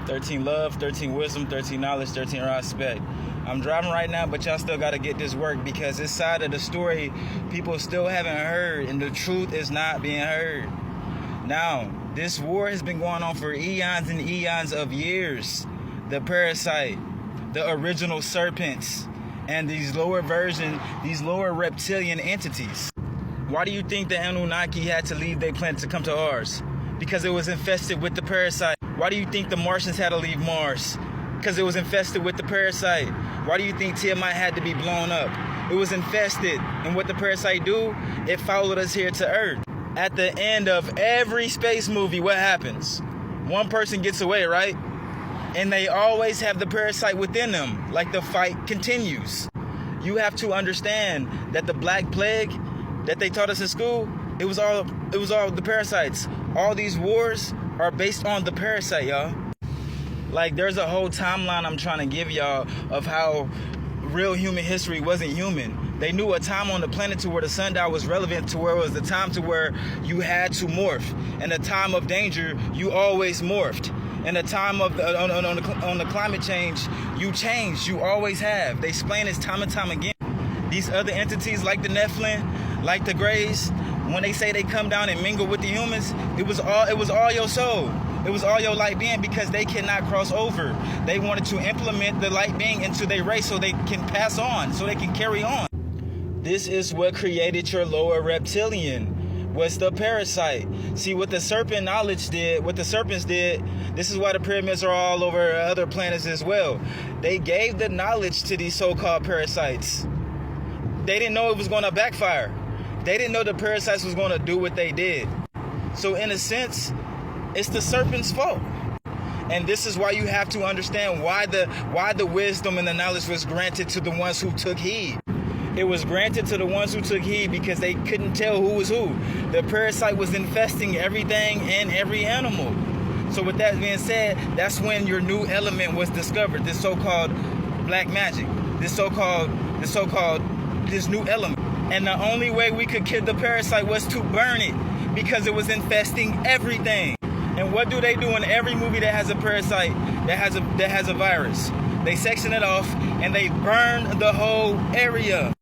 13 love, 13 wisdom, 13 knowledge, 13 respect. I'm driving right now, but y'all still got to get this work because this side of the story people still haven't heard, and the truth is not being heard. Now, this war has been going on for eons and eons of years. The parasite, the original serpents, and these lower reptilian entities. Why do you think the Anunnaki had to leave their planet to come to ours? Because it was infested with the parasite. Why do you think the Martians had to leave Mars? Because it was infested with the parasite. Why do you think Tiamat had to be blown up? It was infested. And what the parasite do? It followed us here to Earth. At the end of every space movie, what happens? One person gets away, right? And they always have the parasite within them, like the fight continues. You have to understand that the Black Plague that they taught us in school, it was all the parasites. All these wars are based on the parasite, y'all. Like, there's a whole timeline I'm trying to give y'all of how real human history wasn't human. They knew a time on the planet to where the sundial was relevant, to where it was the time to where you had to morph. In a time of danger, you always morphed. In a time of on the climate change, you changed. You always have. They explain this time and time again. These other entities like the Nephilim, like the Greys, when they say they come down and mingle with the humans, it was all your soul. It was all your light being, because they cannot cross over. They wanted to implement the light being into their race so they can pass on, so they can carry on. This is what created your lower reptilian, was the parasite. See, what the serpent knowledge did, what the serpents did, this is why the pyramids are all over other planets as well. They gave the knowledge to these so-called parasites. They didn't know it was going to backfire. They didn't know the parasites was going to do what they did. So in a sense, it's the serpent's fault. And this is why you have to understand why the wisdom and the knowledge was granted to the ones who took heed. It was granted to the ones who took heed because they couldn't tell who was who. The parasite was infesting everything and every animal. So with that being said, that's when your new element was discovered. This so-called black magic. This new element. And the only way we could kill the parasite was to burn it, because it was infesting everything. And what do they do in every movie that has a parasite, that has a virus? They section it off and they burn the whole area.